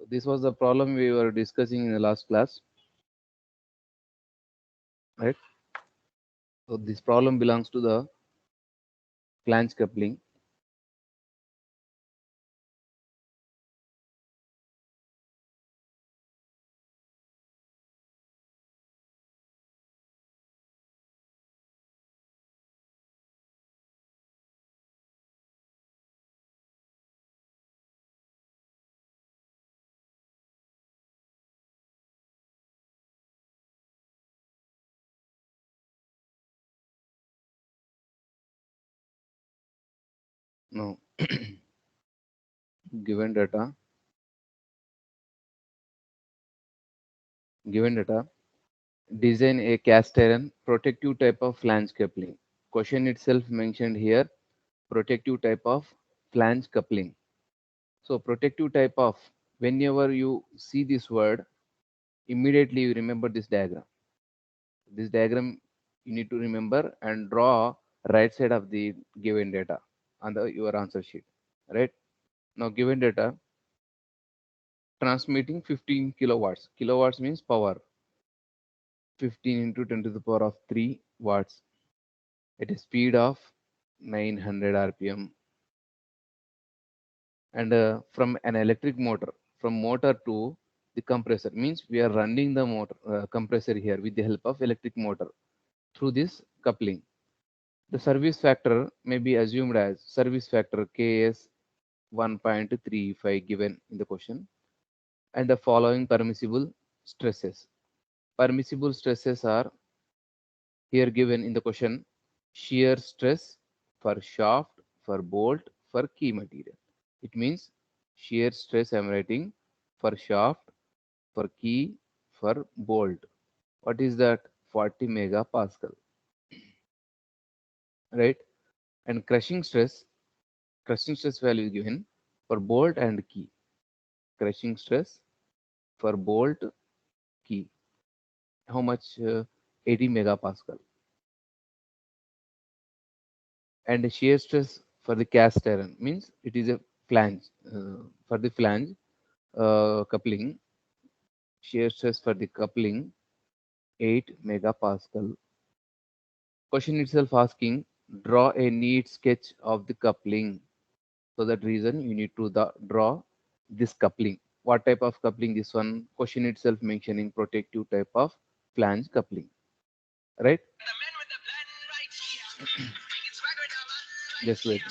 This was the problem we were discussing in the last class, right? So this problem belongs to the flange coupling. Now, given data, given data, design a cast iron protective type of flange coupling. Question itself mentioned here, protective type of flange coupling. So protective type of, whenever you see this word, immediately you remember this diagram. This diagram you need to remember and draw right side of the given data on your answer sheet, right? Now given data, transmitting 15 kilowatts. Kilowatts means power. 15 into 10 to the power of 3 watts at a speed of 900 rpm, and from an electric motor, from motor to the compressor, means we are running the motor compressor here with the help of electric motor through this coupling. The service factor may be assumed as service factor Ks 1.35 given in the question, and the following permissible stresses. Permissible stresses are here given in the question: shear stress for shaft, for bolt, for key material. It means shear stress I am writing for shaft, for key, for bolt. What is that? 40 megapascal, right? And crushing stress value given for bolt and key. Crushing stress for bolt, key. How much? 80 megapascal. And shear stress for the cast iron means it is a flange. For the flange coupling, shear stress for the coupling 8 megapascal. Question itself asking, draw a neat sketch of the coupling. So that reason you need to draw this coupling. What type of coupling? This one question itself mentioning protective type of flange coupling, right? Just wait.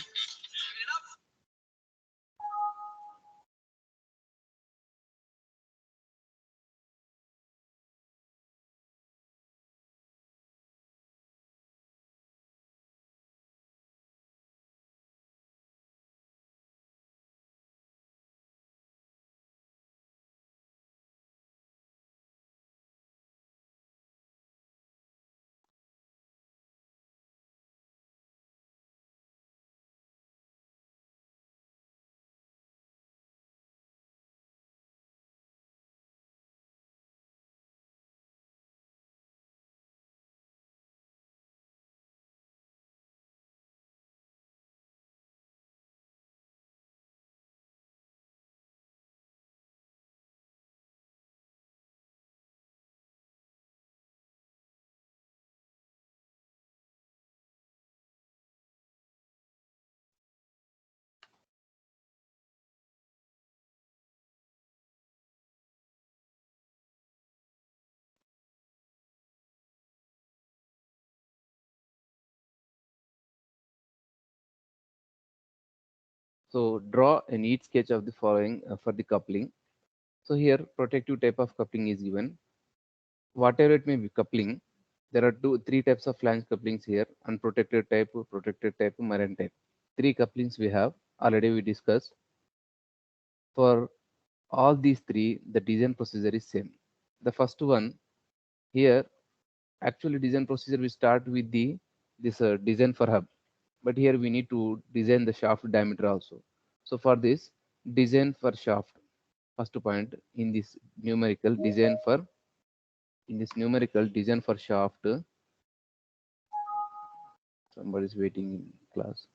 So draw a neat sketch of the following for the coupling. So here protective type of coupling is given. Whatever it may be coupling, there are three types of flange couplings here: unprotected type, protected type, marine type. Three couplings we have already we discussed. For all these three, the design procedure is same. The first one here, actually design procedure we start with the this design for hub, but here we need to design the shaft diameter also. So for this, design for shaft, first point in this numerical design for, in this numerical design for shaft, somebody is waiting in class.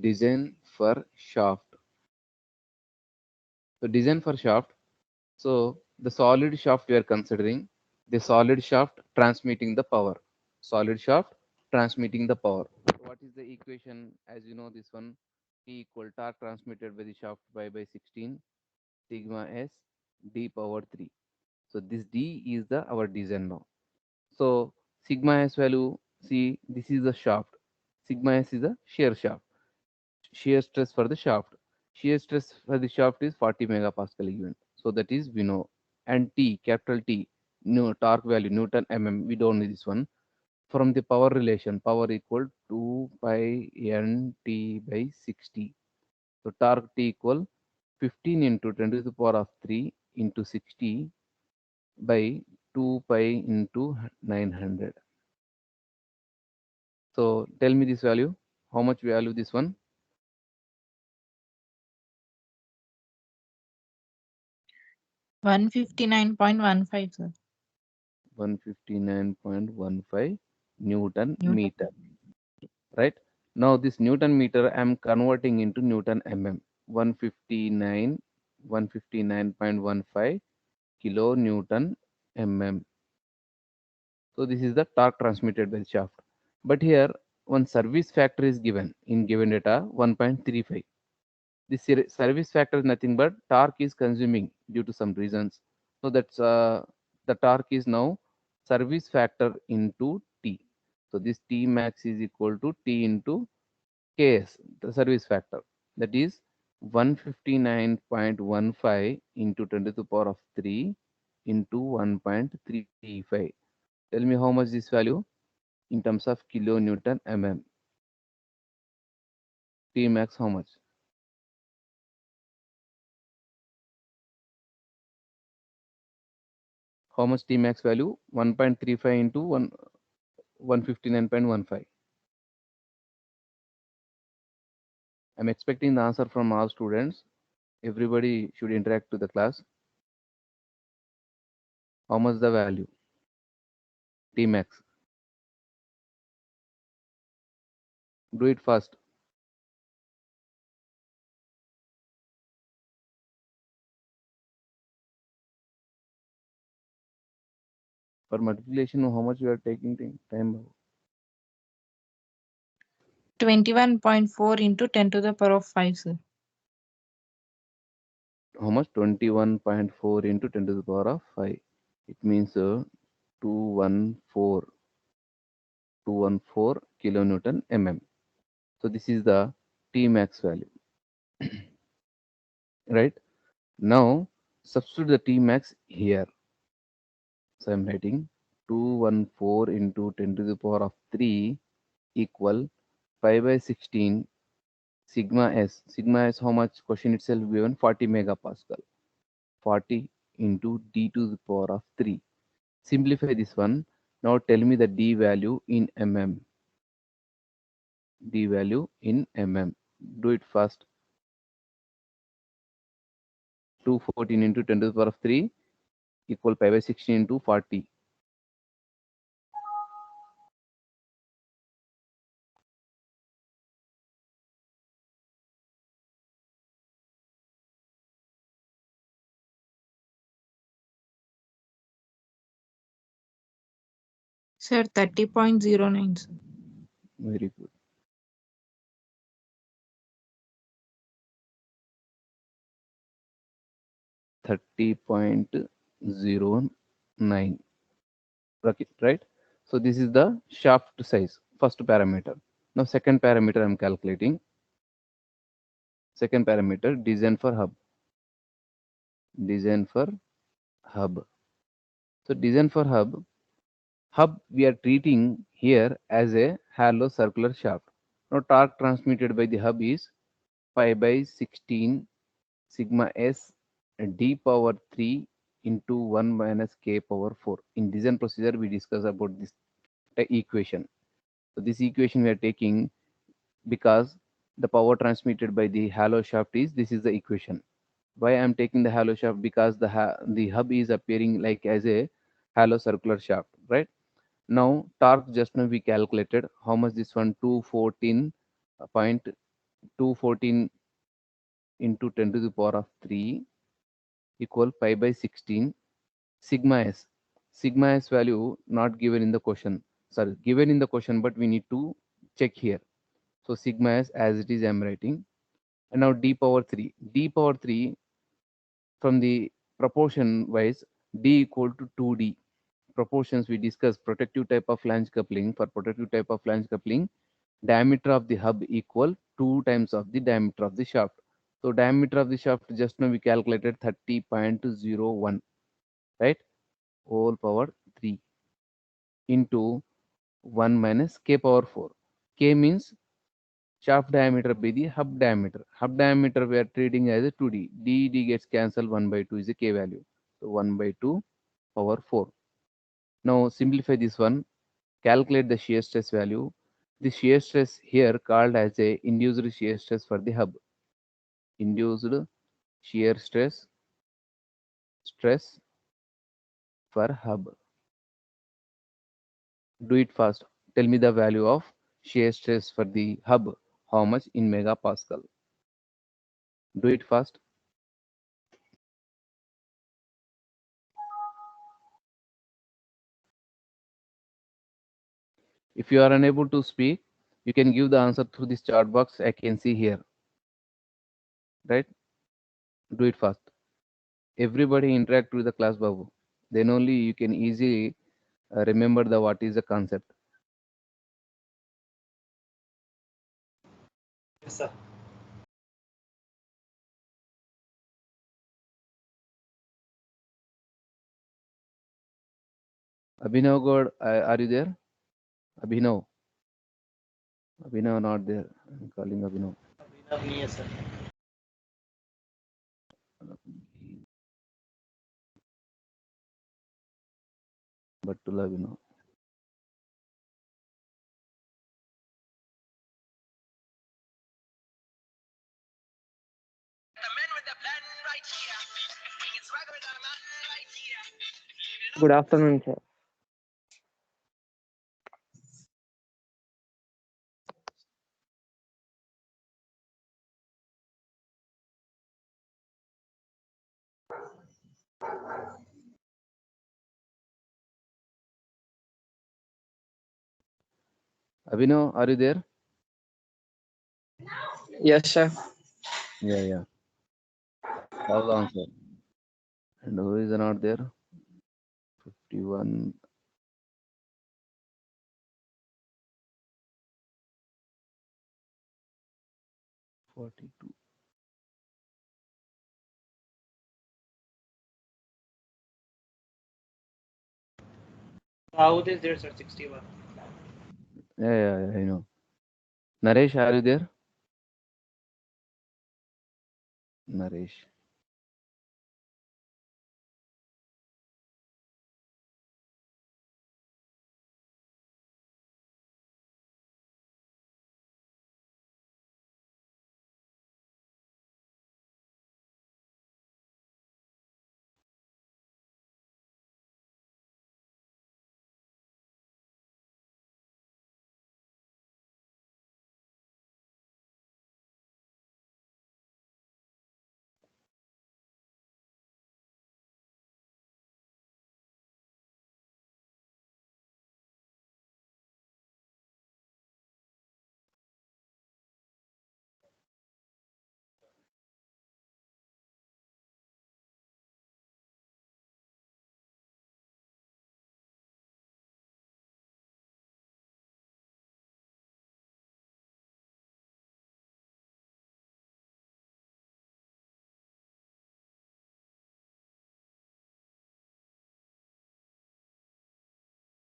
design for shaft. So design for shaft. So the solid shaft we are considering, the solid shaft transmitting the power. Solid shaft transmitting the power. So what is the equation? As you know, this one T equal torque transmitted by the shaft by 16 sigma s d power 3. So this d is the our design now. So sigma s value, see this is the shaft. Sigma s is the shear shaft. Shear stress for the shaft. Shear stress for the shaft is 40 megapascal given. So that is we know. And T, capital T, no torque value, Newton mm. We don't need this one. From the power relation, power equal 2 pi n T by 60. So torque T equal 15 into 10 to the power of 3 into 60 by 2 pi into 900. So tell me this value. How much value this one? 159.15, sir. 159.15 Newton Newton. meter, right? Now this Newton meter I'm converting into Newton mm. 159, 159.15 kilo Newton mm. So this is the torque transmitted by the shaft. But here one service factor is given in given data 1.35. This service factor is nothing but torque is consuming due to some reasons. So that's the torque is now service factor into T. So this T max is equal to T into Ks, the service factor. That is 159.15 into 10 to the power of 3 into 1.35. Tell me how much this value in terms of kilonewton mm. T max how much? How much T max value? 1.35 into 159.15. I'm expecting the answer from all students. Everybody should interact to the class. How much the value? T max. Do it fast. For multiplication, how much you are taking time? 21.4 into 10 to the power of 5, sir. How much? 21.4 into 10 to the power of 5. It means 214, 214 kilonewton mm. So this is the T max value, right? Now substitute the T max here. So I'm writing 214 into 10 to the power of 3 equal 5 by 16 sigma s. Sigma s how much? Question itself given 40 megapascal. 40 into d to the power of 3. Simplify this one. Now tell me the d value in mm. D value in mm. Do it fast. 214 into 10 to the power of 3 equal pi by 16 into 40. Sir, 30.09, sir. Very good. 30.09. Right? So this is the shaft size, first parameter. Now second parameter I'm calculating. Second parameter design for hub. Design for hub. So design for hub. Hub we are treating here as a hollow circular shaft. Now torque transmitted by the hub is pi by 16 sigma s d power 3 into 1 minus k power 4. In design procedure we discuss about this equation. So this equation we are taking because the power transmitted by the hollow shaft is this is the equation. Why I am taking the hollow shaft? Because the hub is appearing like as a hollow circular shaft, right? Now torque just now we calculated how much this one 214.3 214 into 10 to the power of 3 equal pi by 16. Sigma s. Sigma s value not given in the question. Sorry, given in the question, but we need to check here. So sigma s as it is I'm writing. And now d power 3. D power 3 from the proportion wise, d equal to 2d. Proportions we discussed protective type of flange coupling. For protective type of flange coupling, diameter of the hub equal 2 times of the diameter of the shaft. So diameter of the shaft just now we calculated 30.01, right? Whole power 3 into 1 minus k power 4. K means shaft diameter by the hub diameter. Hub diameter we are treating as a 2d. D gets cancelled, 1 by 2 is a k value. So 1 by 2 power 4. Now simplify this one. Calculate the shear stress value. The shear stress here called as a induced shear stress for the hub. Induced shear stress for hub. Do it fast. Tell me the value of shear stress for the hub. How much in megapascal? Do it fast. If you are unable to speak, you can give the answer through this chat box. I can see here. Right? Do it fast. Everybody interact with the class, Babu. Then only you can easily remember the what is the concept. Yes, sir. Abhinav God, are you there? Abhinav. Abhinav not there. I'm calling Abhinav. Abhinav nahi hai, sir. But to Abhinav. Good afternoon, sir. Abhinav, are you there? Yes, sir. Yeah. Have the answer. And who is not there? 51. $42. Dawood is there, sir. 61. Yeah, I know. Naresh, are you there? Naresh.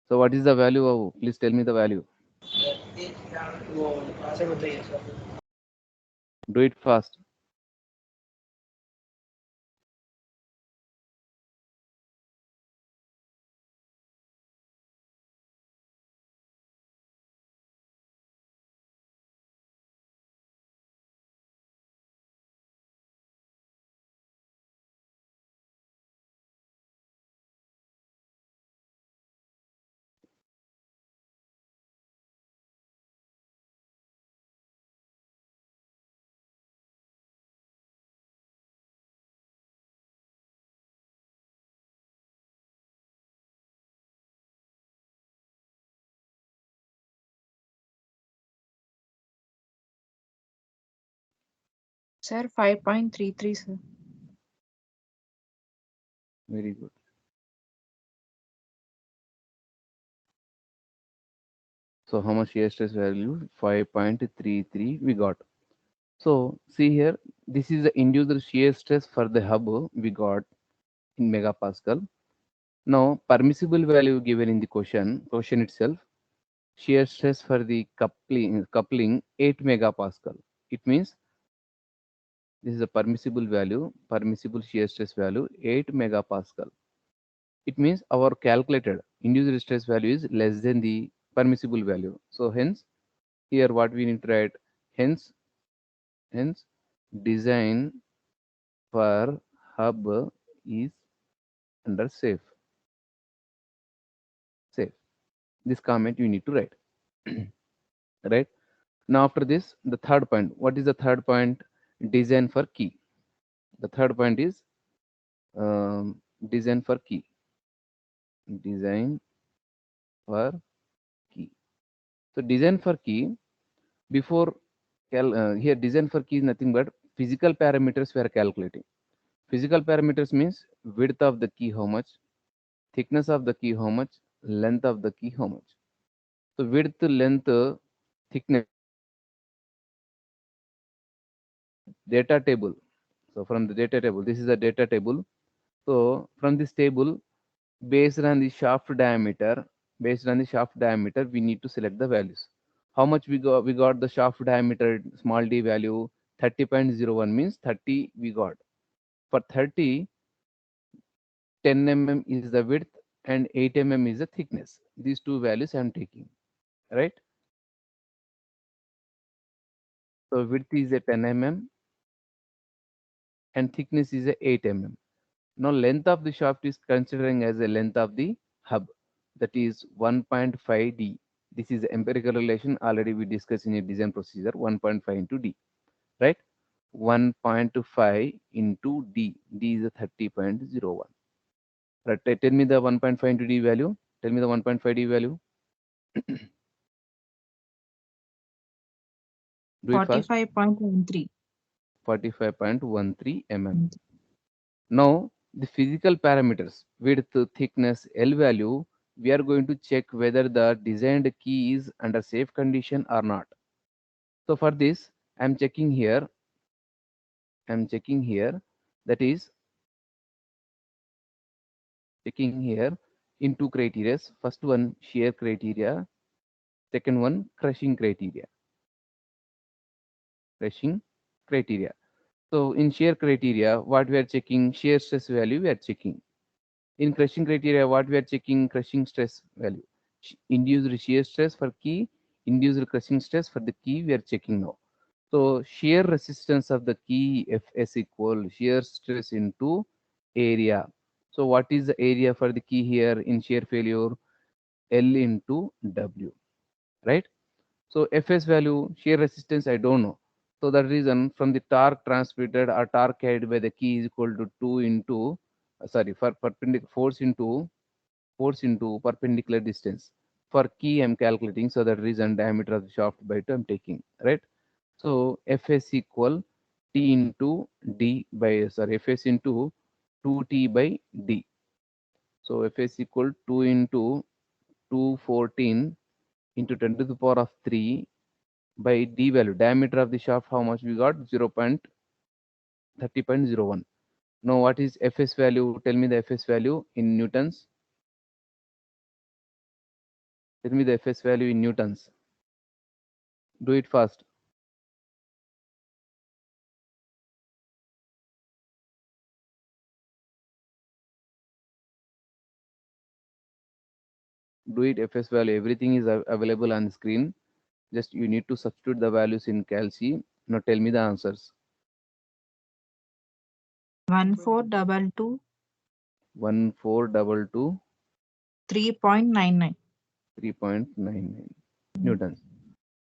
So what is the value of? Please tell me the value. वो कहाँ से बताइए, sir? Do it fast. Sir, 5.33, sir. Very good. So how much shear stress value? 5.33 we got. So see here, this is the induced shear stress for the hub we got in megapascal. Now permissible value given in the question itself, shear stress for the coupling 8 megapascal. It means this is a permissible value, permissible shear stress value 8 megapascal. It means our calculated induced stress value is less than the permissible value. So hence here what we need to write, hence design for hub is under safe. This comment you need to write. Right now after this, the third point, what is the third point? Design for key. The third point is design for key. Design for key. So design for key, before here design for key is nothing but physical parameters we are calculating. Physical parameters means width of the key how much, thickness of the key how much, length of the key how much. So width, length, thickness, data table. So from the data table, this is a data table. So from this table, based on the shaft diameter, we need to select the values. How much we got? We got the shaft diameter small d value 30.01 means 30 we got. For 30, 10 mm is the width and 8 mm is the thickness. These two values I am taking, right? So width is a 10 mm and thickness is a 8 mm. Now length of the shaft is considering as a length of the hub, that is 1.5 d. This is the empirical relation already we discussed in a design procedure, 1.5 into d, right? 1.5 into d. D is a 30.01. Right, tell me the 1.5 into d value. Tell me the 1.5 d value. Do it fast. 45.13. 45.13 mm. Now the physical parameters, width, thickness, L value, we are going to check whether the designed key is under safe condition or not. So for this, I'm checking here. That is checking here in two criteria. First one, shear criteria. Second one, crushing criteria. So in shear criteria, what we are checking, shear stress value we are checking. In crushing criteria, what we are checking, crushing stress value. Induced shear stress for key, induced crushing stress for the key we are checking now. So shear resistance of the key Fs equal shear stress into area. So what is the area for the key here in shear failure? L into W, right? So Fs value, shear resistance, I don't know. So that reason from the torque transmitted or torque carried by the key is equal to 2 into, for perpendicular force into perpendicular distance. For key I'm calculating, so that reason diameter of the shaft by 2 I'm taking, right? So Fs equal T into D by, Fs into 2T by D. So Fs equal 2 into 214 into 10 to the power of 3 by D value. Diameter of the shaft, how much we got? 0.30.01. Now what is Fs value? Tell me the Fs value in newtons. Tell me the Fs value in newtons. Do it fast. Do it Fs value. Everything is available on the screen. Just you need to substitute the values in Calci. Now tell me the answers. 1422. 1422. 3.99. 3.99 newtons.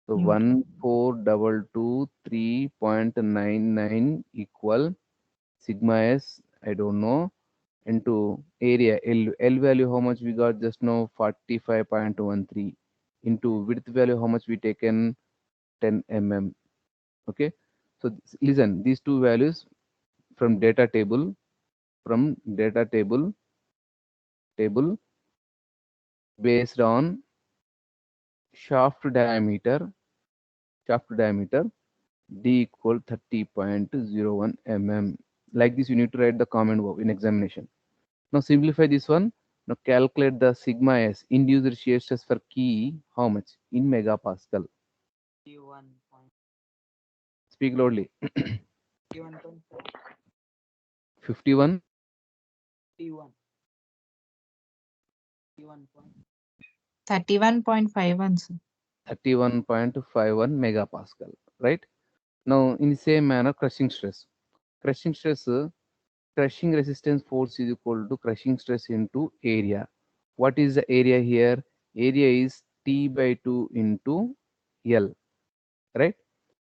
So Newton. 1422 3.99 equal sigma s, I don't know, into area L value how much we got just now, 45.13, into width value how much we taken, 10 mm. Okay, So listen, these two values from data table, table based on shaft diameter d equal 30.01 mm. Like this, you need to write the comment in examination. Now simplify this one. Now calculate the sigma s induced shear stress for key. How much in megapascal? T1. Speak loudly. T1.7. 51. T1. T1. 31.51, sir. 31.51 megapascal. Right. Now in the same manner, crushing stress. Crushing stress. Crushing resistance force is equal to crushing stress into area. What is the area here? Area is T by 2 into L, right?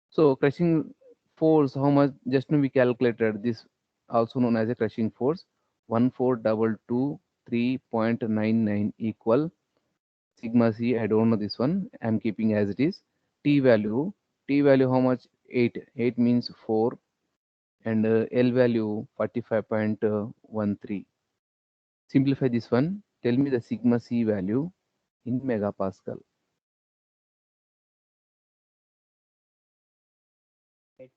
So crushing force, how much? Just now we calculated this, also known as a crushing force, 1422.3.99 equal sigma C. I don't know this one. I'm keeping as it is. T value, how much? 8. 8 means 4, and L value 45.13. Simplify this one. Tell me the sigma C value in megapascal. 8.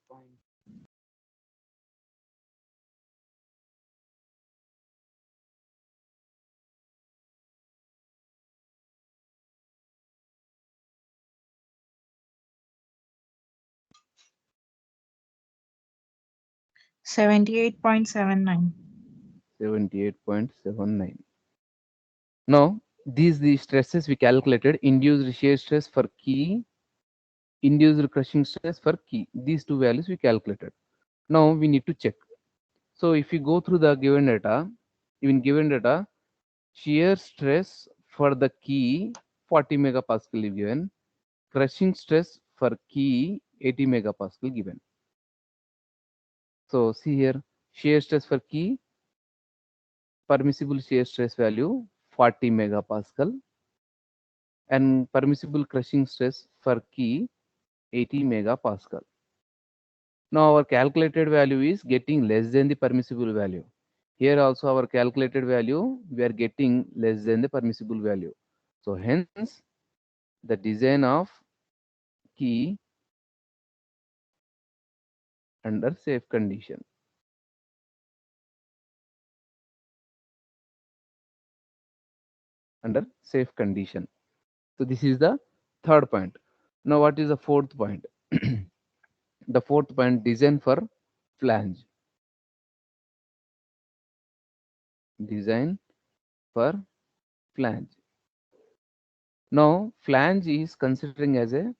78.79. 78.79. Now, these the stresses we calculated: induced shear stress for key, induced crushing stress for key. These two values we calculated. Now we need to check. So if you go through the given data, shear stress for the key 40 megapascal is given, crushing stress for key 80 megapascal given. So see here, shear stress for key, permissible shear stress value 40 megapascal, and permissible crushing stress for key 80 megapascal. Now our calculated value is getting less than the permissible value. Here also our calculated value, we are getting less than the permissible value. So hence the design of key under safe condition. Under safe condition. So this is the third point. Now what is the fourth point? The fourth point, design for flange. Design for flange. Now flange is considering as a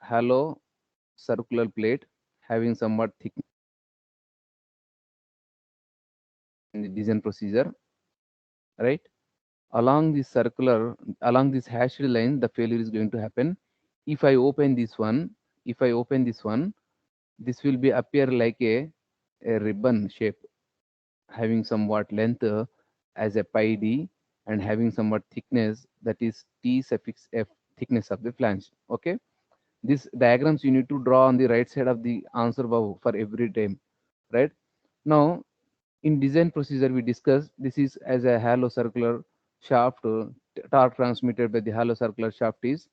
hollow circular plate having somewhat thick in the design procedure, right? Along this hashed line, the failure is going to happen. If I open this one, this will be appear like a ribbon shape having somewhat length as a pi d and having somewhat thickness, that is T suffix F, thickness of the flange. Okay. These diagrams you need to draw on the right side of the answer bow for every time, right? Now in design procedure we discussed this is as a hollow circular shaft. Torque transmitted by the hollow circular shaft is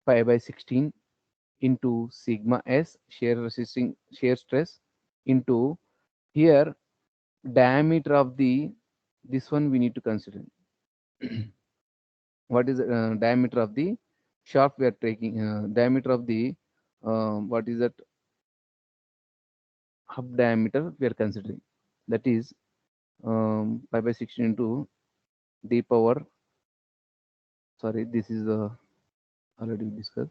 pi by 16 into sigma s, shear stress, into here diameter of the, this one we need to consider. What is the diameter of the shaft we are taking, diameter of the what is that, hub diameter we are considering, that is pi by 16 into d power, sorry, this is already discussed.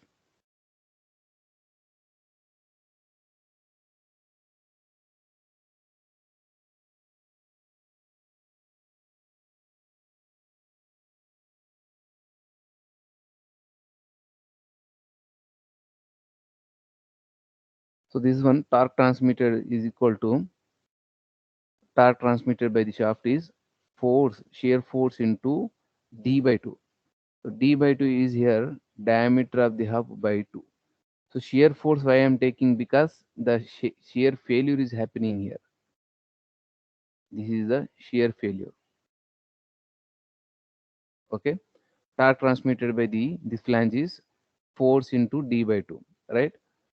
So this one, torque transmitted is equal to, torque transmitted by the shaft is force, shear force into d by 2. So d by 2 is here diameter of the hub by 2. So shear force why I am taking, because the shear failure is happening here. This is the shear failure. Okay. Torque transmitted by the flange is force into d by 2, right?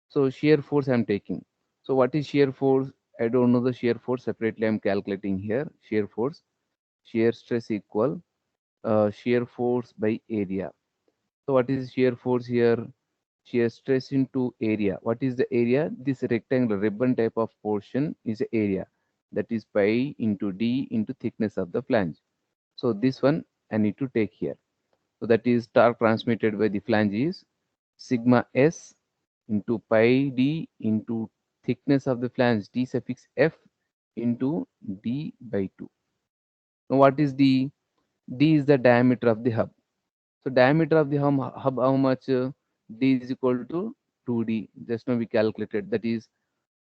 So shear force I am taking. So what is shear force? I don't know the shear force. Separately I am calculating here. Shear force, shear stress equal shear force by area. So what is shear force here? Shear stress into area. What is the area? This rectangular ribbon type of portion is the area. That is pi into d into thickness of the flange. So this one I need to take here. So that is torque transmitted by the flange is sigma s into pi d into thickness of the flange d suffix f into d by 2. Now what is d? D is the diameter of the hub. So diameter of the hub how much? D is equal to 2d. Just now we calculated, that is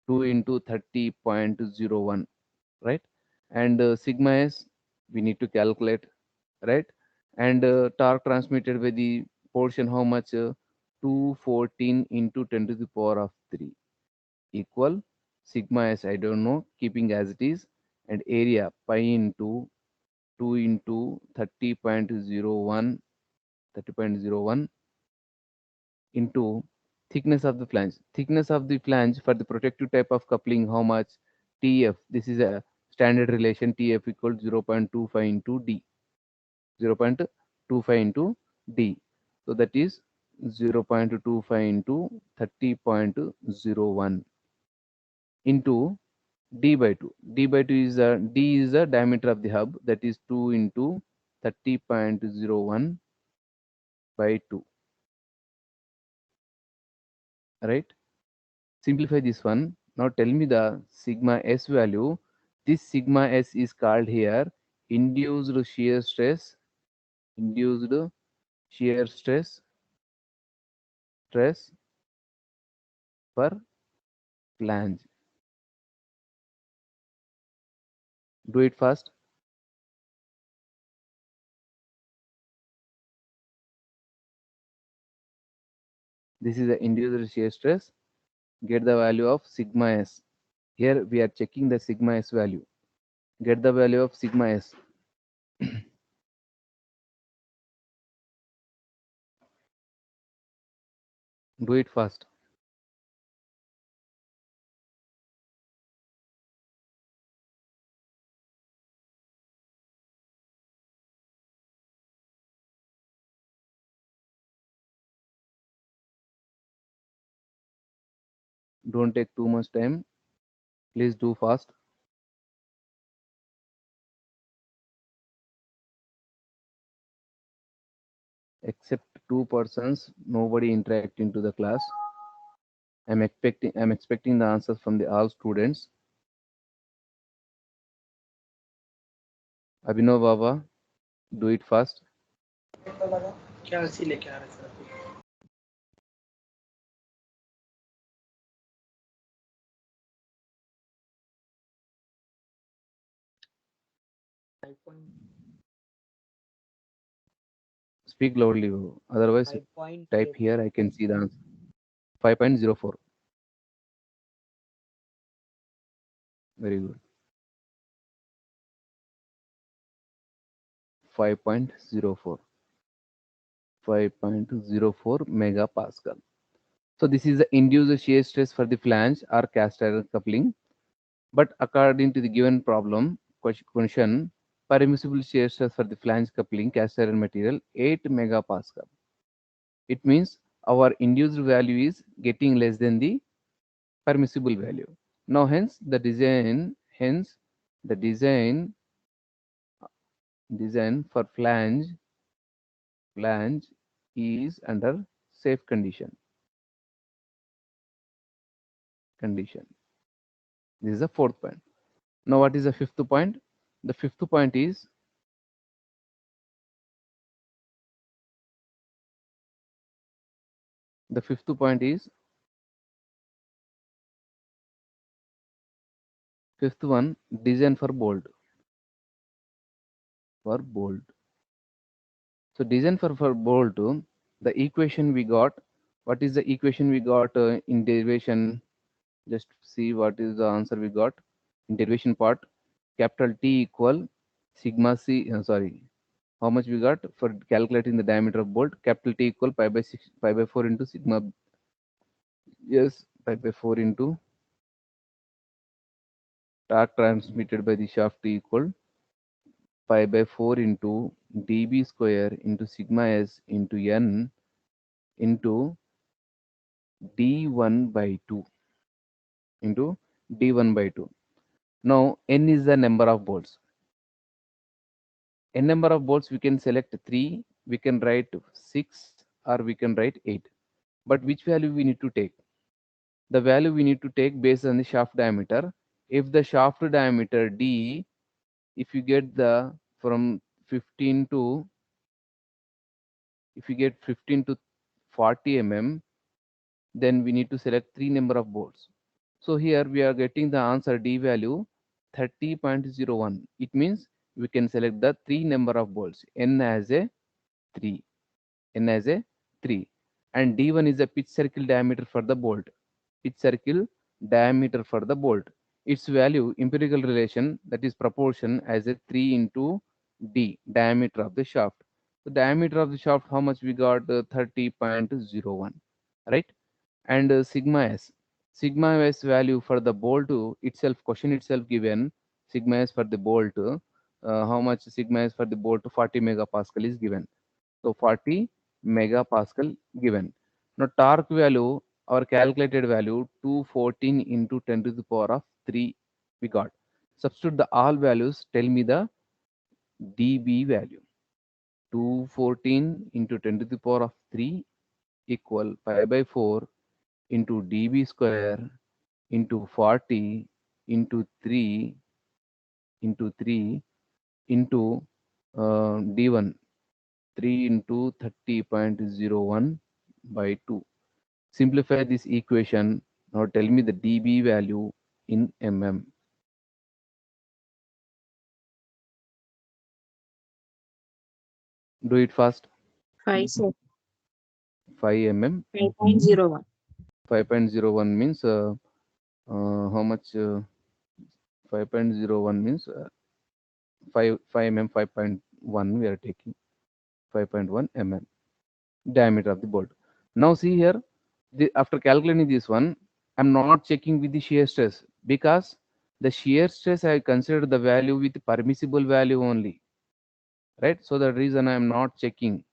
2 into 30.01, right? And sigma s we need to calculate, right? And torque transmitted by the portion how much? 214 into 10 to the power of 3 equal sigma s I don't know, keeping as it is, and area pi into 2 into 30.01 into thickness of the flange. Thickness of the flange for the protective type of coupling, how much? TF. This is a standard relation. TF equals 0.25 into D. 0.25 into D. So that is 0.25 into 30.01 into D by 2. D by 2 is D is the diameter of the hub. That is 2 into 30.01 by 2. Right? Simplify this one. Now tell me the sigma s value. This sigma s is called here induced shear stress. Induced shear stress per flange. Do it fast. This is the induced shear stress. Get the value of sigma s. Here we are checking the sigma s value. Get the value of sigma s. Do it fast. Don't take too much time. Please do fast. Except two persons, nobody interacting to the class. I'm expecting the answers from the all students. Abhinav Baba, do it fast. क्या सी लेके आ रहे sir? Speak loudly, Babu. Otherwise, type here. I can see the answer. 5.04. Very good. 5.04. 5.04 megapascal. So this is the induced shear stress for the flange or cast iron coupling. But according to the given problem question, permissible shear stress for the flange coupling cast iron material 8 megapascal. It means our induced value is getting less than the permissible value. Now hence the design for flange is under safe condition. This is the fourth point. Now what is the fifth point? The fifth point is fifth one, design for bolt. So design for bolt, the equation we got What is the equation we got in derivation? Just see what is the answer we got in derivation part. Capital T equal sigma C, sorry, how much we got for calculating the diameter of bolt? Capital T equal pi by 4 into sigma, yes, pi by 4 into torque transmitted by the shaft equal pi by 4 into dB square into sigma s into n into d1 by 2 into d1 by 2. Now n is the number of bolts. N number of bolts we can select 3, we can write 6, or we can write 8. But which value we need to take? The value we need to take based on the shaft diameter. If the shaft diameter d, if you get the from 15 to, if you get 15 to 40 mm, then we need to select 3 number of bolts. So here we are getting the answer d value 30.01. It means we can select the 3 number of bolts, n as a 3, n as a 3, and d1 is the pitch circle diameter for the bolt. Pitch circle diameter for the bolt. Its value empirical relation, that is proportion as a 3 into d, diameter of the shaft. The diameter of the shaft, how much we got? 30.01, right? And sigma s value for the bolt itself, question itself given sigma s for the bolt, how much sigma s for the bolt? 40 megapascal is given. So 40 megapascal given. Now torque value, our calculated value 214 into 10 to the power of 3 we got. Substitute the all values, tell me the dB value. 214 into 10 to the power of 3 equal pi by 4 into dB square into 40 into 3 into 3 into d1, 3 into 30.01 by 2. Simplify this equation. Now tell me the dB value in mm. Do it fast. 5, sir. 5 mm. 5.01. 5.01 means how much? 5.01 means 5 mm, 5.1 we are taking 5.1 mm diameter of the bolt. Now see here, after calculating this one, I'm not checking with the shear stress, because the shear stress I consider the value with permissible value only, right? So the reason I'm not checking,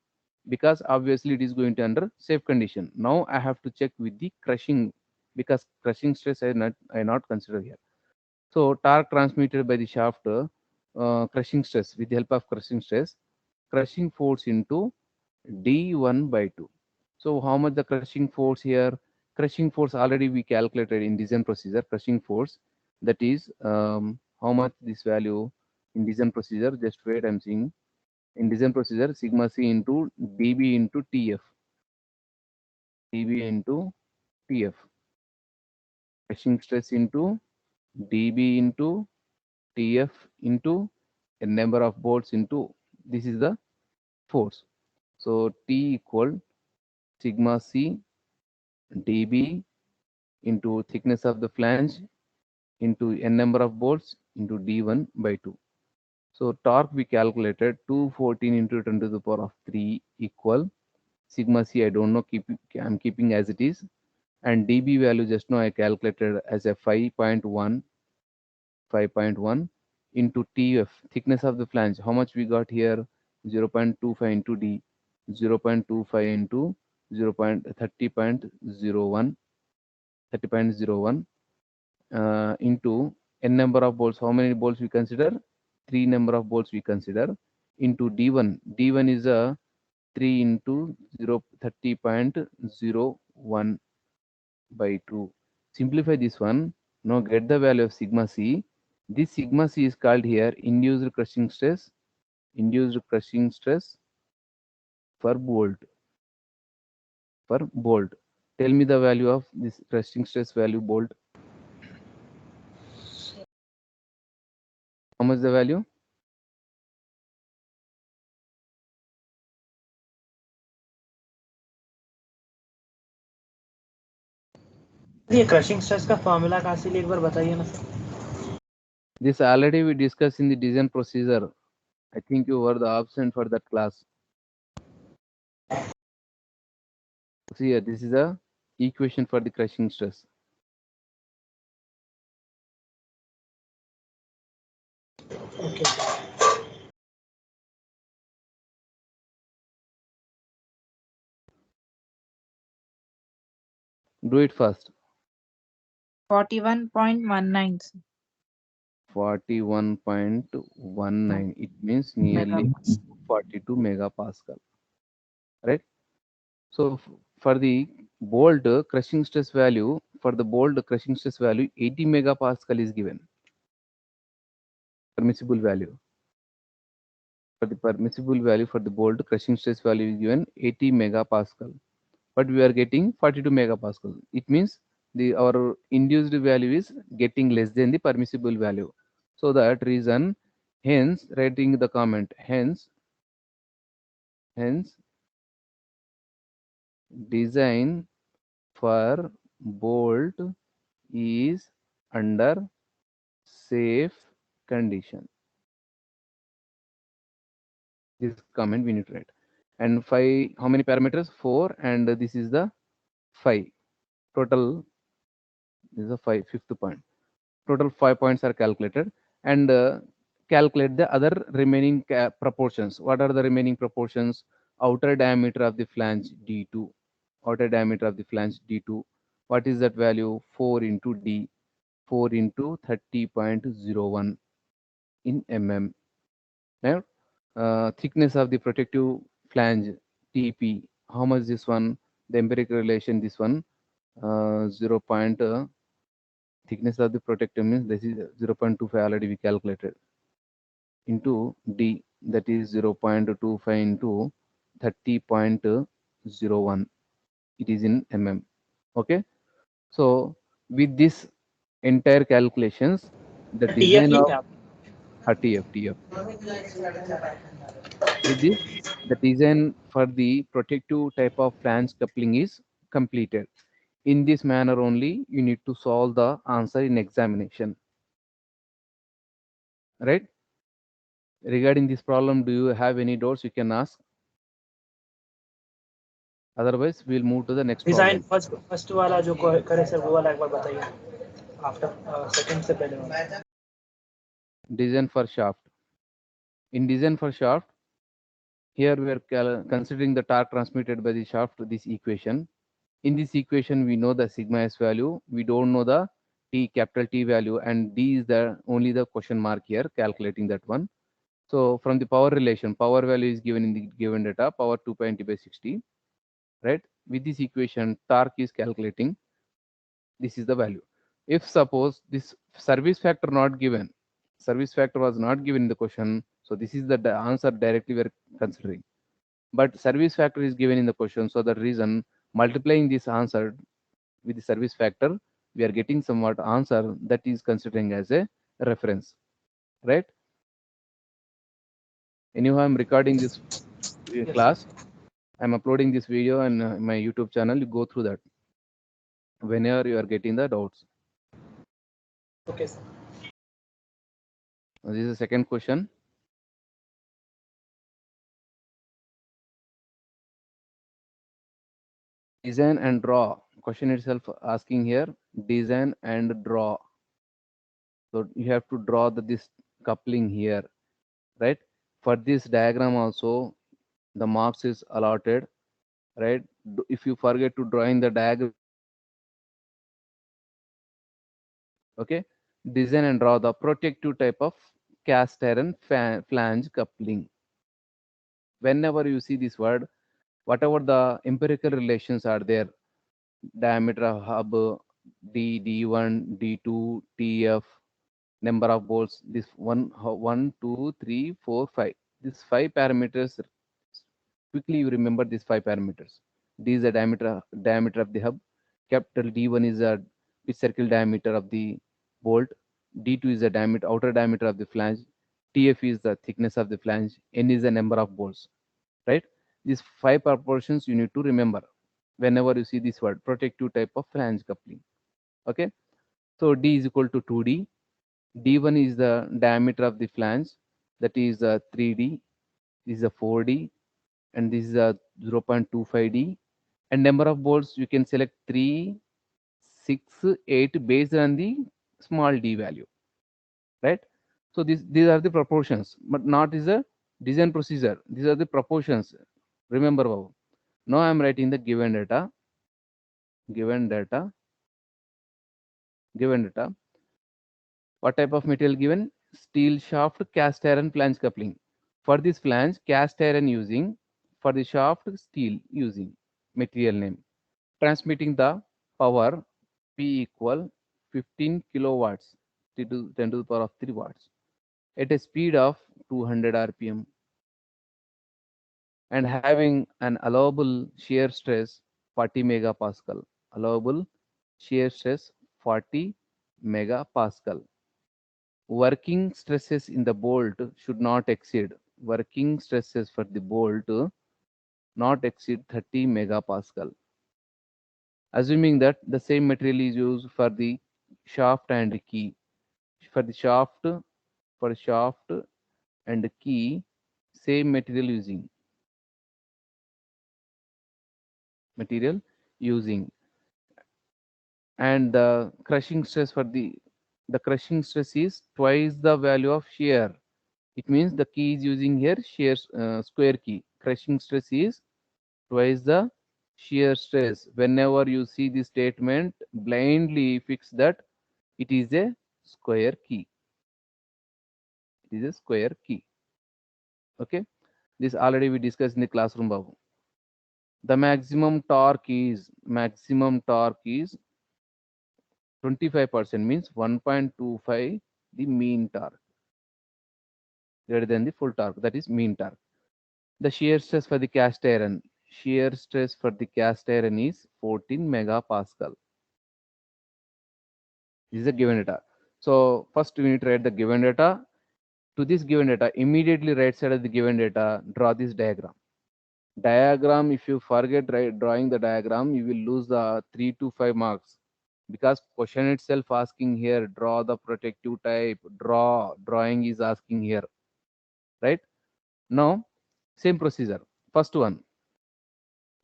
because obviously it is going to under safe condition. Now I have to check with the crushing, because crushing stress I not consider here. So torque transmitted by the shaft, crushing stress, with the help of crushing force into d1 by 2. So how much the crushing force here? Crushing force already we calculated in design procedure. Crushing force, that is how much this value in design procedure? Just wait, I'm seeing. In design procedure, sigma c into dB into tf, dB into tf. Crushing stress into dB into tf into a number of bolts into, this is the force. So T equal sigma c dB into thickness of the flange into n number of bolts into d1 by 2. So torque we calculated 214 into 10 to the power of 3 equal sigma c, I don't know, I'm keeping as it is, and dB value just now I calculated as a 5.1 into TF, thickness of the flange. How much we got here? 0.25 into D, 0.25 into 0.30.01, 30.01 into n number of bolts. How many bolts we consider? 3 number of bolts we consider into D1. D1 is a 3 into 30.01 by 2. Simplify this one. Now get the value of sigma c. This sigma c is called here induced crushing stress. Induced crushing stress for bolt. For bolt. Tell me the value of this crushing stress value bolt. How much the value? ये crushing stress का formula कहाँ से लिए एक बार बताइए ना sir. This already we discussed in the design procedure. I think you were the absent for that class. See here, this is a equation for the crushing stress. Okay Do it fast. 41.19. 41.19. It means nearly 42 megapascal. Right? So for the bolt crushing stress value, for the bolt crushing stress value, 80 megapascal is given. Permissible value. For the permissible value for the bolt crushing stress value is given 80 megapascal. But we are getting 42 megapascal. It means our induced value is getting less than the permissible value. So that reason, hence writing the comment, hence design for bolt is under safe condition. This comment we need to write. And 5, how many parameters? 4, and this is the 5. Total is the 5th point. Total 5 points are calculated, and calculate the other remaining proportions. What are the remaining proportions? Outer diameter of the flange D2. Outer diameter of the flange D2. What is that value? 4 into D. 4 into 30.01 in mm. Now, thickness of the protective flange TP. How much this one? The empirical relation, this one, 0. Thickness of the protector means this is 0.25 already we calculated into D, that is 0.25 into 30.01. It is in mm. Okay. So with this entire calculations, the TF design of लिखा TF. With this, the design for the protective type of flange coupling is completed. In this manner only, you need to solve the answer in examination. Right? Regarding this problem, do you have any doubts? You can ask. Otherwise, we'll move to the next design problem. First वाला जो करे sir वो वाला एक बार बताइए after second से पहले वाला Design for shaft. In design for shaft, here we are considering the torque transmitted by the shaft, this equation. In this equation, we know the sigma s value. We don't know the capital T value, and D is the only the question mark here, calculating that one. So from the power relation, power value is given in the given data, power 2.20/60, right? With this equation, torque is calculating. This is the value. If suppose this service factor not given, service factor was not given in the question, so this is the answer directly we are considering. But service factor is given in the question, so the reason multiplying this answer with the service factor, we are getting somewhat answer that is considering as a reference, right? Anyhow, I'm recording this class. I'm uploading this video on my YouTube channel. You go through that whenever you are getting the doubts. Okay sir This is the second question. Design and draw. Question itself asking here, design and draw. So you have to draw this coupling here, right? For this diagram also, the marks is allotted, right? If you forget to draw in the diagram, okay, design and draw the protective type of cast iron flange coupling. Whenever you see this word, whatever the empirical relations are there, diameter of hub, D1, D2, TF, number of bolts, this 1, 2, 3, 4, 5. These 5 parameters, quickly you remember these 5 parameters. D is the diameter of the hub. Capital D1 is the pitch circle diameter of the bolt. D2 is the outer diameter of the flange. TF is the thickness of the flange. N is the number of bolts, right? These 5 proportions you need to remember whenever you see this word, protective type of flange coupling. Okay, so D is equal to 2D. D1 is the diameter of the flange, that is 3D. This is a 4D, and this is a 0.25D. And number of bolts you can select 3, 6, 8 based on the small d value, right? So these are the proportions, but not is a design procedure. These are the proportions. Remember, Babu. Now I am writing the given data. Given data. Given data. What type of material given? Steel shaft, cast iron flange coupling. For this flange, cast iron using. For the shaft, steel using. Material name. Transmitting the power P equal 15 kilowatts 10 to the power of 3 watts at a speed of 200 rpm and having an allowable shear stress 40 megapascal. Allowable shear stress 40 megapascal. Working stresses in the bolt should not exceed. Working stresses for the bolt not exceed 30 megapascal. Assuming that the same material is used for the shaft and key. For the shaft and key, same material using, and the crushing stress for the crushing stress is twice the value of shear. It means the key is using here shear square key. Crushing stress is twice the shear stress. Whenever you see the statement, blindly fix that it is a square key. It is a square key. Okay, this already we discussed in the classroom, Babu. The maximum torque is 25%, means 1.25 the mean torque greater than the full torque, that is mean torque. The shear stress for the cast iron is 14 megapascal. This is a given data. So first we need to write the given data. To this given data, immediately right side of the given data, draw this diagram. If you forget drawing the diagram, you will lose the 3 to 5 marks, because question itself asking here, draw the protective type. Drawing is asking here, right? Now same procedure. First one,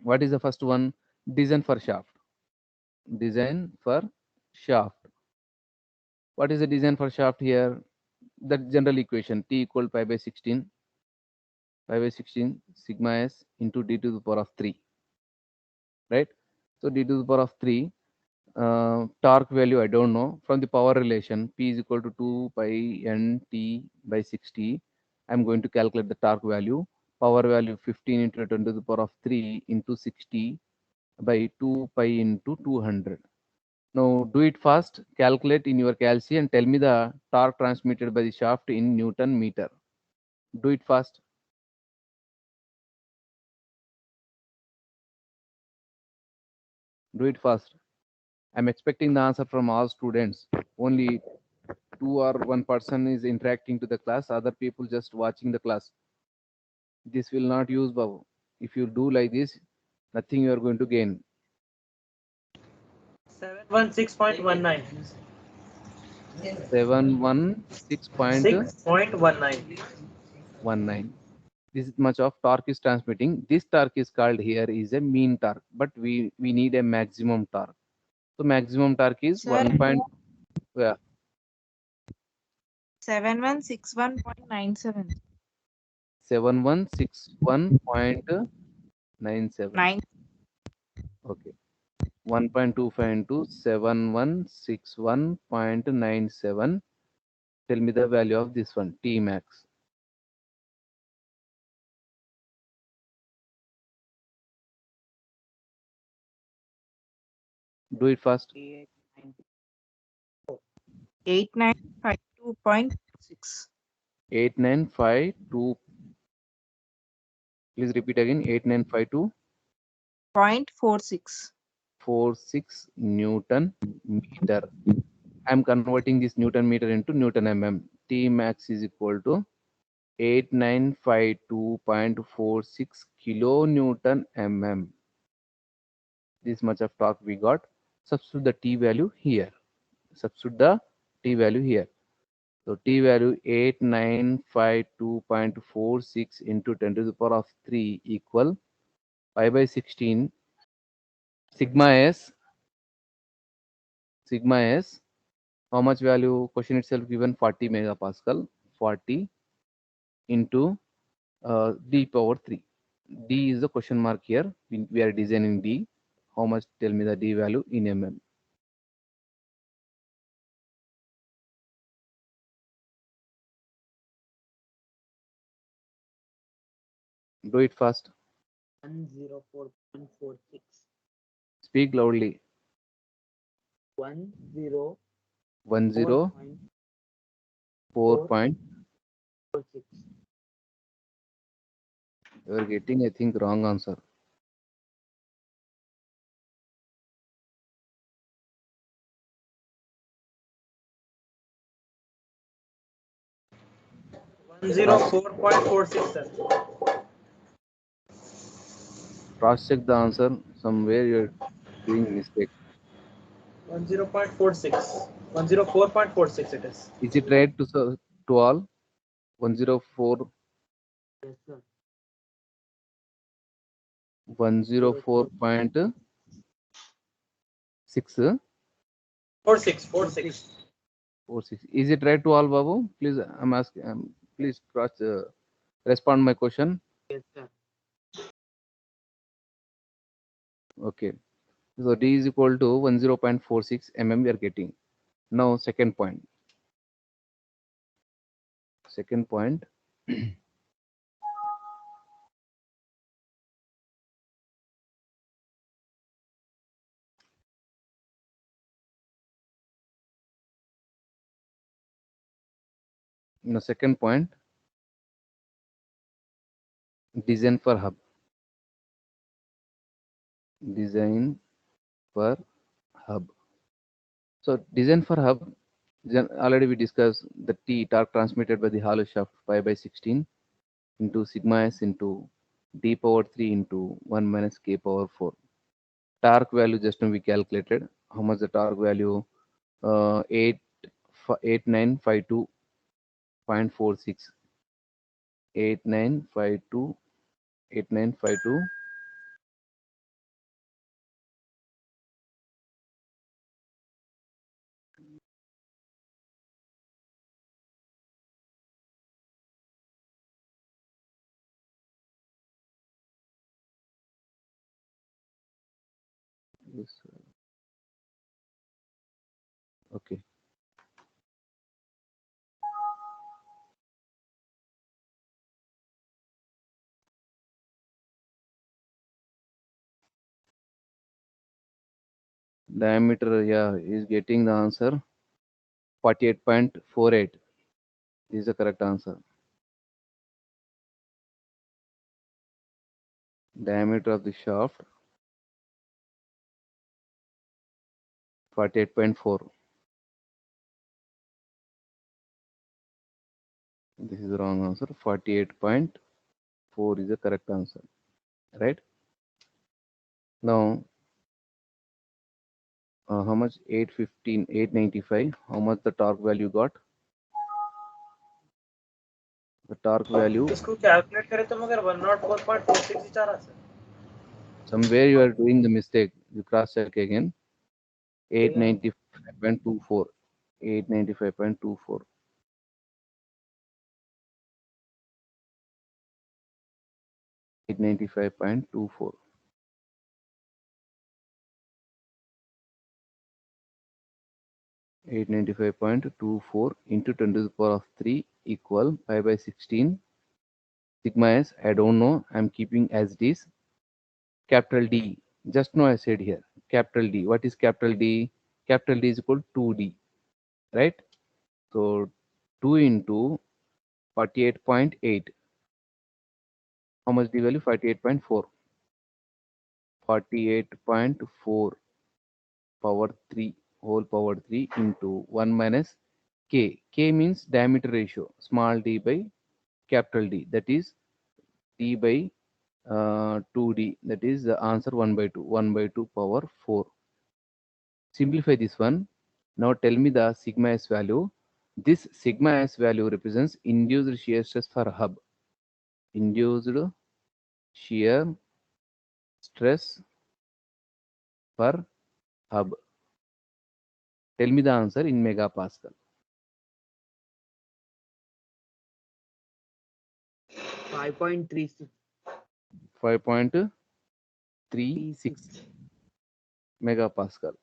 what is the first one? Design for shaft. Design for shaft. What is the design for shaft here? The general equation, T equal pi by 16 sigma s into d to the power of 3, right? So d to the power of 3, torque value I don't know. From the power relation, P is equal to 2 pi n t by 60. I'm going to calculate the torque value. Power value 15 into 10 to the power of 3 into 60 by 2 pi into 200. Now do it fast. Calculate in your calc and tell me the torque transmitted by the shaft in Newton meter. Do it fast. Do it fast. I'm expecting the answer from all students. Only 2 or 1 person is interacting to the class. Other people just watching the class. This will not use, Babu. If you do like this, nothing you are going to gain. 716.19. 716.19. This much of torque is transmitting. This torque is called here is a mean torque, but we need a maximum torque. So maximum torque is Sir, 1. Yeah, 7161.97. 7161.97. 9. Okay. 1.25 into 7161.97. Tell me the value of this one, T max. Do it fast. 8952.6. 8952. Please repeat again. 8952. 0.46. 46 Newton meter. I'm converting this Newton meter into Newton mm. T max is equal to 8952.46 kilonewton mm. This much of torque we got. Substitute the t value here. Substitute the t value here. So t value 8952.46 into 10 to the power of 3 equal pi by 16 sigma s. Sigma s, how much value? Question itself given 40 megapascal. 40 into d power 3. D is the question mark here. We are designing D. How much? Tell me the D value in mm. Do it fast. 104.46. Speak loudly. 104.46. 104. You are getting, I think, wrong answer. One zero 4.46, sir. Cross check the answer. Somewhere you are doing mistake. 10.46. 104.46 it is. Is it right to all? 104. Yes, sir. 104.6. 46. 46. Is it right to all, Babu? Please, I'm asking. Please respond my question. Yes, sir. Okay. So D is equal to 10.46 mm we are getting. Now second point. Second point. Now second point. Design for hub. Design for hub. So design for hub. Already we discussed the T torque transmitted by the hollow shaft pi by 16 into sigma s into d power 3 into 1 minus k power 4. Torque value just now we calculated. How much the torque value? 8952.46. 8952. 8952. Yes, sir. Okay. Diameter, yeah, is getting the answer. 48.48 is the correct answer. Diameter of the shaft 48.4. This is the wrong answer. 48.4 is the correct answer. Right? Now, how much? 815, 895. How much the torque value got? The torque value. इसको calculate करें तो मगर 104.46 ही जा रहा है. Somewhere you are doing the mistake. You cross check again. 895.24. 895.24. 895.24. 895.24 into 10 to the power of 3 equal pi by 16 sigma s. I don't know. I'm keeping as it is. Capital D. Just now I said here. Capital D. What is capital D? Capital D is equal to 2D. Right? So 2 into 48.8. How much D value? 48.4. 48.4 power 3 whole power 3 into 1 minus K. K means diameter ratio. Small d by capital D. That is d by 2d. That is the answer 1 by 2. 1 by 2 power 4. Simplify this one. Now tell me the sigma s value. This sigma s value represents induced shear stress for hub. Induced shear stress for hub. Tell me the answer in megapascal. 5.36. 5.36 megapascal.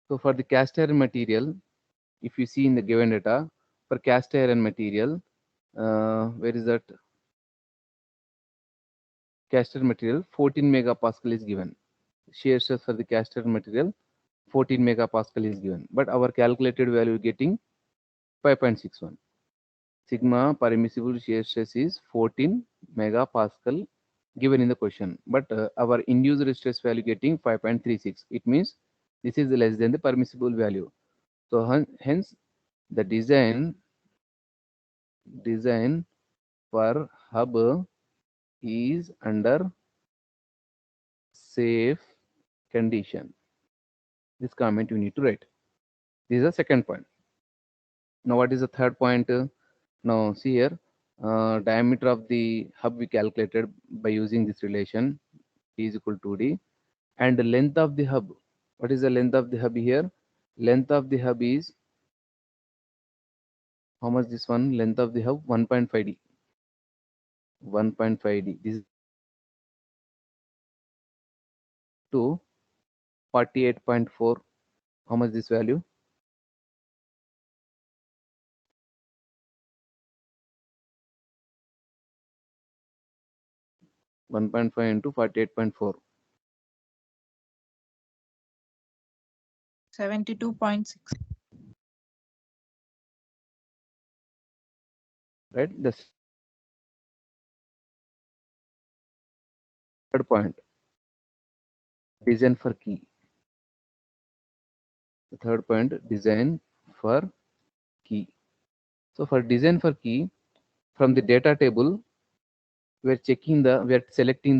So for the cast iron material, if you see in the given data, for cast iron material, where is that? Cast iron material 14 megapascal is given. Shear stress for the cast iron material 14 megapascal is given, but our calculated value getting 5.61. Sigma permissible shear stress is 14 megapascal given in the question, but our induced stress value getting 5.36. It means this is less than the permissible value. So hence the design for hub is under safe condition. This comment you need to write. This is the second point. Now what is the third point? Now see here, diameter of the hub we calculated by using this relation, T is equal to D, and the length of the hub. What is the length of the hub here? Length of the hub is, how much this one? Length of the hub 1.5 D. 1.5 D. This is to 48.4. How much this value? 1.5 into 48.4. 72.6. Right? The third point, design for key. The third point, design for key. So for design for key, from the data table, we are selecting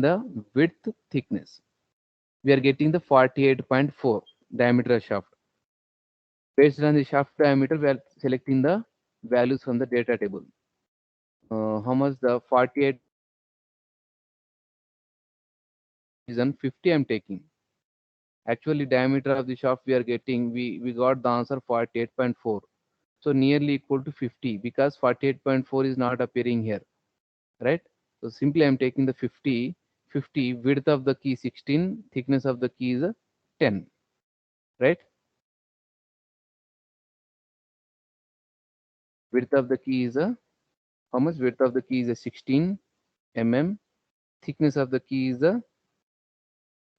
the width thickness. We are getting the 48.4 diameter shaft. Based on the shaft diameter, we are selecting the values from the data table. How much the 48 is on 50 I'm taking. Actually diameter of the shaft we are getting, we got the answer 48.4. So nearly equal to 50 because 48.4 is not appearing here, right? So simply I'm taking the 50, width of the key 16, thickness of the key is 10, right? Width of the key is how much? Width of the key is 16 mm, thickness of the key is 10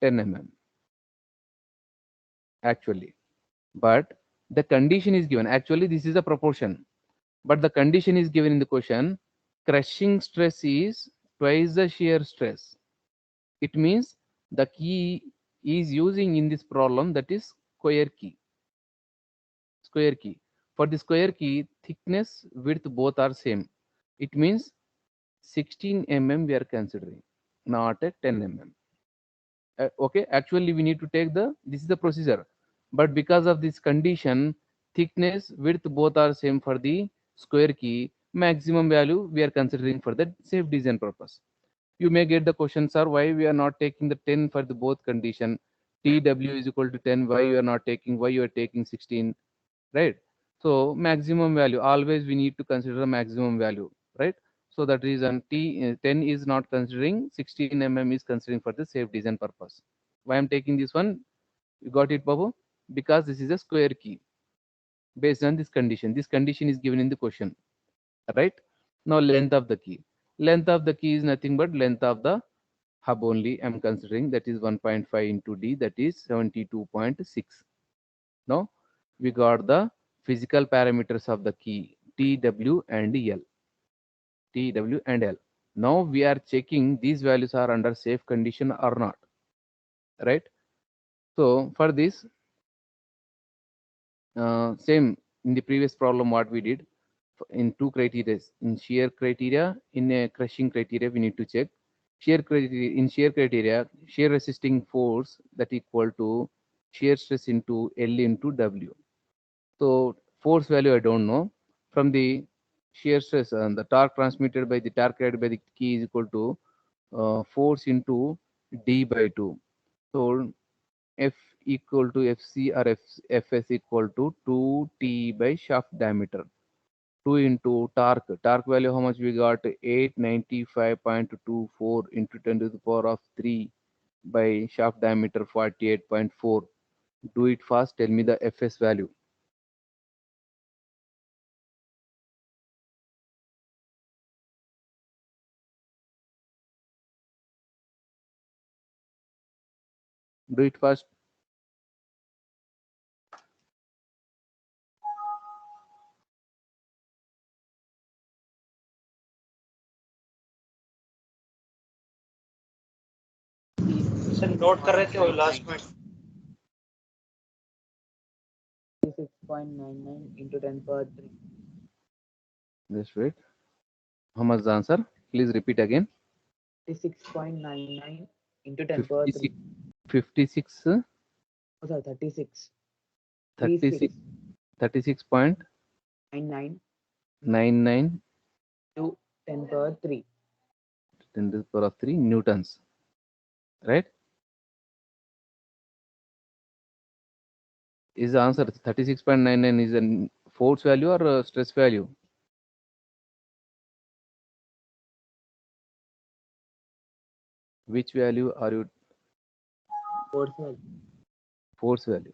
mm actually, but the condition is given. Actually this is a proportion, but the condition is given in the question. Crushing stress is twice the shear stress. It means the key is using in this problem, that is square key. Square key. For the square key, thickness, width both are same. It means 16 mm we are considering, not a 10 mm. Okay, actually we need to take this is the procedure, but because of this condition, thickness, width both are same for the square key, maximum value we are considering for the safe design purpose. You may get the question, sir, why we are not taking the 10 for the both condition? TW is equal to 10, why you are not taking, why you are taking 16, right? So maximum value, always we need to consider the maximum value, right? So that reason 10 is not considering, 16 mm is considering for the safe design purpose. Why I'm taking this one? You got it, Babu? Because this is a square key based on this condition. This condition is given in the question, right? Now length of the key. Length of the key is nothing but length of the hub only I'm considering, that is 1.5 into D, that is 72.6. Now we got the physical parameters of the key T, W and L. T, W and L. Now we are checking these values are under safe condition or not, right? So for this, same in the previous problem what we did in two criteria, in shear criteria, in a crushing criteria, we need to check shear criteria. In shear criteria, shear resisting force that equal to shear stress into L into W. So force value I don't know. From the shear stress and the torque transmitted by the torque carried by the key is equal to force into D by 2. So F equal to Fc or Fs equal to 2T by shaft diameter. 2 into torque. Torque value how much we got? 895.24 into 10 to the power of 3 by shaft diameter 48.4. Do it fast. Tell me the Fs value. Do it fast. Sir note कर रहे थे वो last में 6.99 into 10 power 3. Just wait. How much the answer? Please repeat again. 36.99 into 10 power 3. 56, Oh, sorry, 36. 36, 36.99 99 to 10 power 3. 10 to the power of 3 newtons. Right? Is the answer 36.99 is a force value or a stress value? Which value are you? Force value. Force value.